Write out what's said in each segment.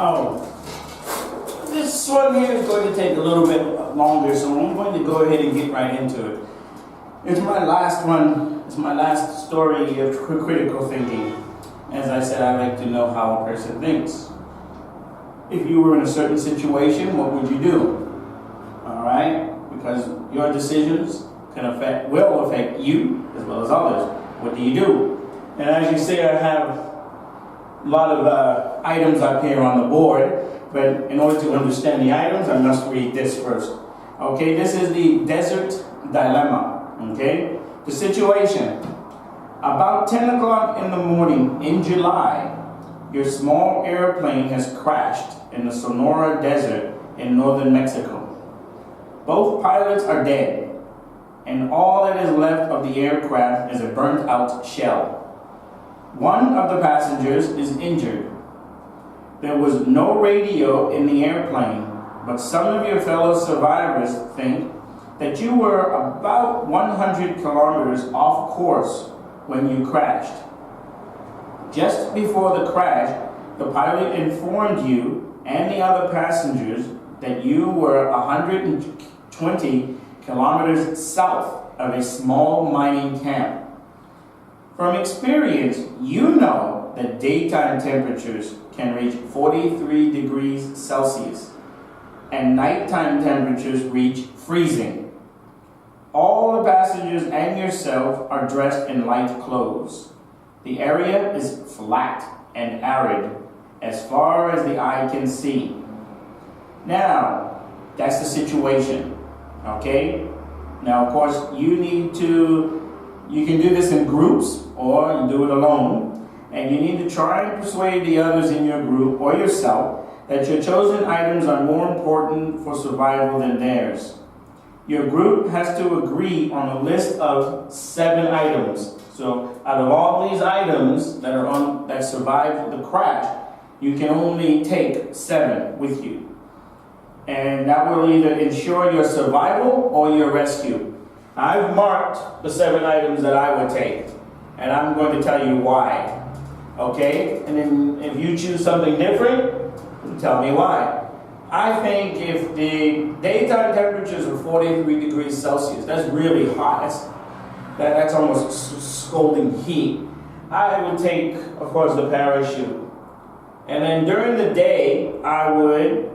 Oh, this one here is going to take a little bit longer, so I'm going to go ahead and get right into it. It's my last one. It's my last story of critical thinking. As I said, I like to know how a person thinks. If you were in a certain situation, what would you do? All right, because your decisions will affect you as well as others. What do you do? And as you see, I have a lot of items up here on the board, but in order to understand the items, I must read this first. Okay, this is the desert dilemma. Okay, the situation. About 10 o'clock in the morning in July, your small airplane has crashed in the Sonora Desert in northern Mexico. Both pilots are dead, and all that is left of the aircraft is a burnt-out shell. One of the passengers is injured. There was no radio in the airplane, but some of your fellow survivors think that you were about 100 kilometers off course when you crashed. Just before the crash, the pilot informed you and the other passengers that you were 120 kilometers south of a small mining camp. From experience, you know that daytime temperatures can reach 43 degrees Celsius and nighttime temperatures reach freezing. All the passengers and yourself are dressed in light clothes. The area is flat and arid as far as the eye can see. Now, that's the situation, okay? Now, of course, you can do this in groups or you do it alone, and you need to try and persuade the others in your group or yourself that your chosen items are more important for survival than theirs. Your group has to agree on a list of 7 items. So out of all these items that survived the crash, you can only take 7 with you. And that will either ensure your survival or your rescue. I've marked the 7 items that I would take, and I'm going to tell you why. Okay? And then if you choose something different, tell me why. I think if the daytime temperatures are 43 degrees Celsius, that's really hot. That's almost scalding heat. I would take, of course, the parachute. And then during the day, I would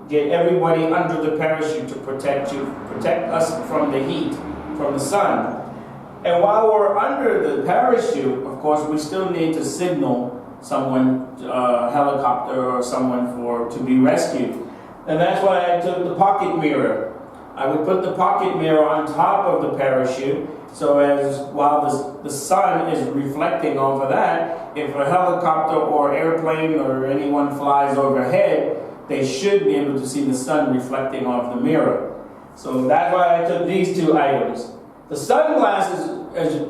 get everybody under the parachute to protect us from the heat, from the sun. And while we're under the parachute, of course, we still need to signal someone, a helicopter or someone to be rescued. And that's why I took the pocket mirror. I would put the pocket mirror on top of the parachute, so while the sun is reflecting off of that, if a helicopter or airplane or anyone flies overhead, they should be able to see the sun reflecting off the mirror. So that's why I took these 2 items. The sunglasses,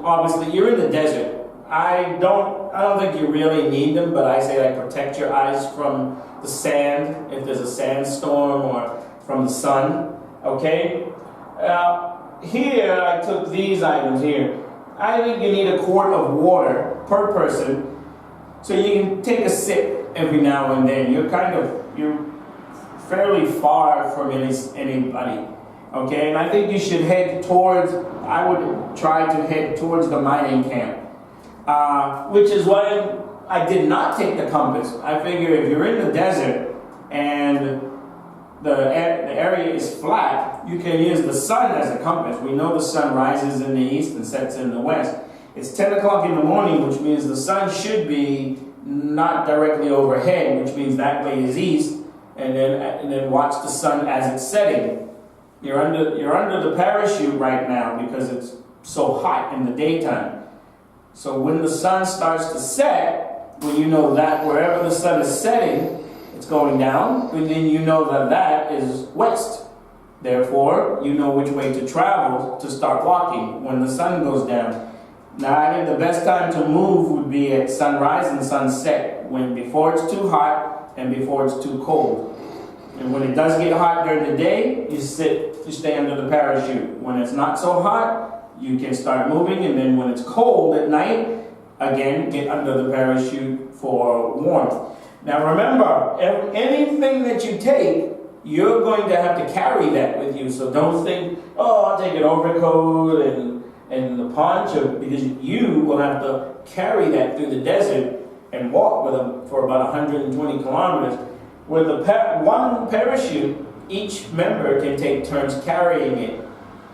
obviously, you're in the desert. I don't think you really need them, but I say that protect your eyes from the sand, if there's a sandstorm, or from the sun, okay? Here, I took these items here. I think you need a quart of water per person, so you can take a sip every now and then. You're fairly far from anybody, okay? And I think you should I would try to head towards the mining camp. Which is why I did not take the compass. I figure if you're in the desert and the area is flat, you can use the sun as a compass. We know the sun rises in the east and sets in the west. It's 10 o'clock in the morning, which means the sun should be not directly overhead, which means that way is east, and then watch the sun as it's setting. You're under the parachute right now because it's so hot in the daytime. So when the sun starts to set, when you know that wherever the sun is setting, it's going down, and then you know that is west. Therefore, you know which way to travel to start walking when the sun goes down. Now, I think the best time to move would be at sunrise and sunset, before it's too hot and before it's too cold. And when it does get hot during the day, you stay under the parachute. When it's not so hot, you can start moving, and then when it's cold at night, again, get under the parachute for warmth. Now remember, anything that you take, you're going to have to carry that with you. So don't think, oh, I'll take an overcoat and the poncho, because you will have to carry that through the desert and walk with them for about 120 kilometers. With one parachute, each member can take turns carrying it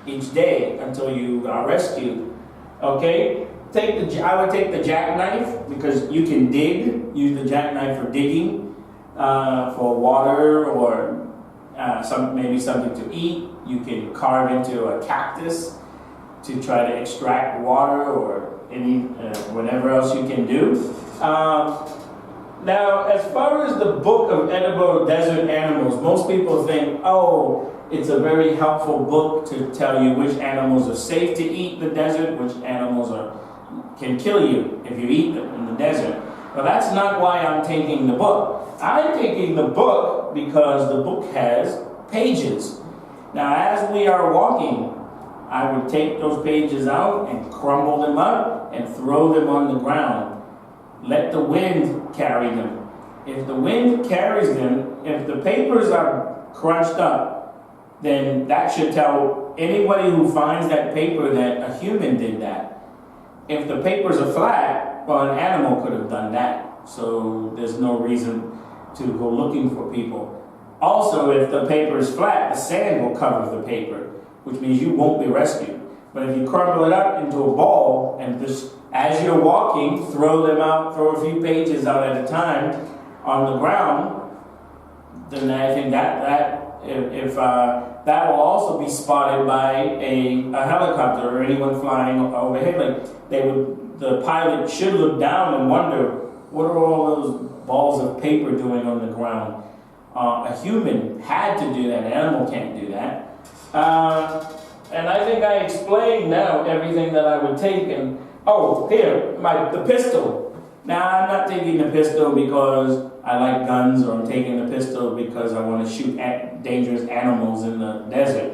each day until you are rescued. Okay? I would take the jackknife, because you can use the jackknife for digging, for water, or maybe something to eat. You can carve into a cactus to try to extract water, or whatever else you can do. Now, as far as the book of edible desert animals, most people think, oh, it's a very helpful book to tell you which animals are safe to eat in the desert, which animals can kill you if you eat them in the desert. But that's not why I'm taking the book. I'm taking the book because the book has pages. Now, as we are walking, I would take those pages out and crumble them up and throw them on the ground. Let the wind carry them. If the wind carries them, if the papers are crunched up, then that should tell anybody who finds that paper that a human did that. If the papers are flat, well, an animal could have done that. So there's no reason to go looking for people. Also, if the paper is flat, the sand will cover the paper, which means you won't be rescued. But if you crumble it up into a ball and just, as you're walking, throw them out, throw a few pages out at a time on the ground, then I think that will also be spotted by a helicopter or anyone flying overhead. Like the pilot should look down and wonder, what are all those balls of paper doing on the ground? A human had to do that. An animal can't do that. And I think I explained now everything that I would take. And here, the pistol. Now, I'm not taking the pistol because I like guns, or I'm taking the pistol because I want to shoot at dangerous animals in the desert.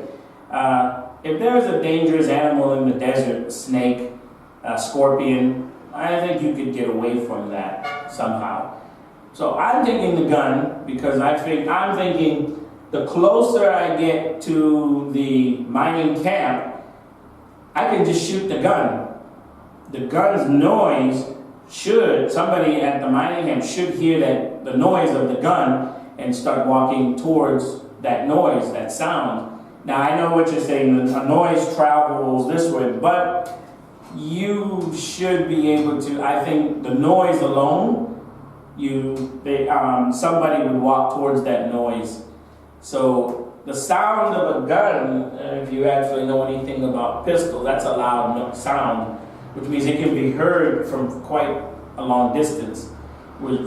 If there is a dangerous animal in the desert, a snake, a scorpion, I think you could get away from that somehow. So I'm taking the gun because I'm thinking the closer I get to the mining camp, I can just shoot the gun. The gun's noise somebody at the mining camp should hear the noise of the gun and start walking towards that noise, that sound. Now, I know what you're saying, a noise travels this way, but you should be able to, I think the noise alone, somebody would walk towards that noise. So the sound of a gun, if you actually know anything about pistol, that's a loud sound, which means it can be heard from quite a long distance.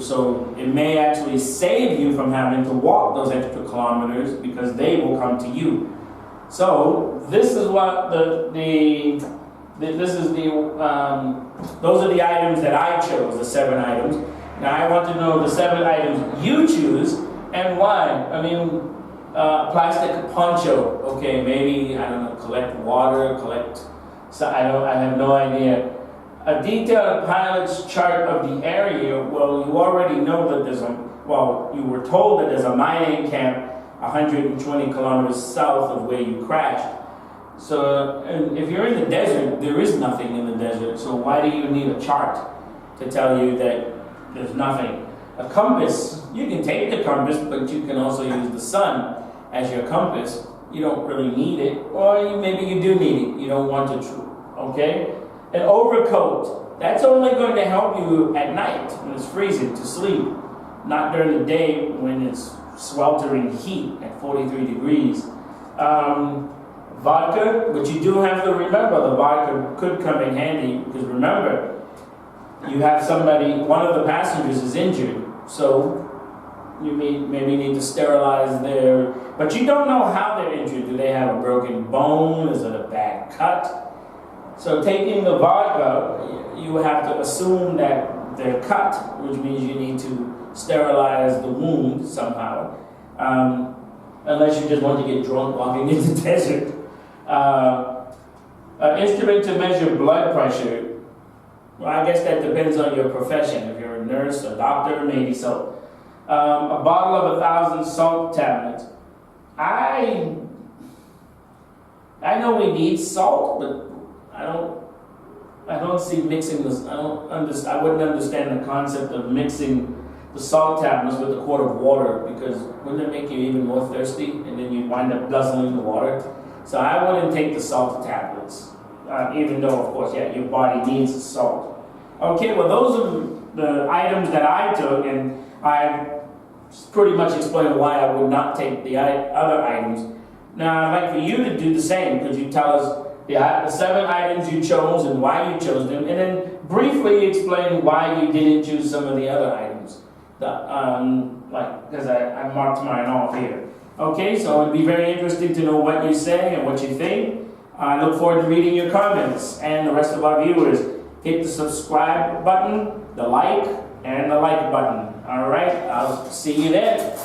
So it may actually save you from having to walk those extra kilometers because they will come to you. So this is what those are the items that I chose, the 7 items. Now I want to know the 7 items you choose and why. I mean, plastic poncho. Okay, maybe, I don't know, collect water, I have no idea. A detailed pilot's chart of the area. Well, you already know that you were told that there's a mining camp 120 kilometers south of where you crashed. So, and if you're in the desert, there is nothing in the desert. So why do you need a chart to tell you that there's nothing? A compass, you can take the compass, but you can also use the sun as your compass. You don't really need it, or maybe you do need it. You don't want to, okay? An overcoat, that's only going to help you at night when it's freezing to sleep, not during the day when it's sweltering heat at 43 degrees. Vodka, but you do have to remember the vodka could come in handy, because remember, you have one of the passengers is injured, so you maybe need to sterilize but you don't know how they're injured. Do they have a broken bone? Is it a bad cut? So taking the vodka, you have to assume that they're cut, which means you need to sterilize the wound somehow, unless you just want to get drunk walking in the desert. An instrument to measure blood pressure. Well, I guess that depends on your profession. If you're a nurse, a doctor, maybe so. A bottle of 1,000 salt tablets. I know we need salt, but I don't see mixing this. I wouldn't understand the concept of mixing the salt tablets with a quart of water, because wouldn't it make you even more thirsty, and then you wind up guzzling the water? So I wouldn't take the salt tablets, even though, of course, yeah, your body needs salt. Okay, well, those are the items that I took, and I pretty much explained why I would not take the other items. Now, I'd like for you to do the same. Could you tell us the 7 items you chose and why you chose them, and then briefly explain why you didn't choose some of the other items? Because I marked mine off here. Okay, so it'd be very interesting to know what you say and what you think. I look forward to reading your comments, and the rest of our viewers. Hit the subscribe button, the like, and the like button. All right, I'll see you then.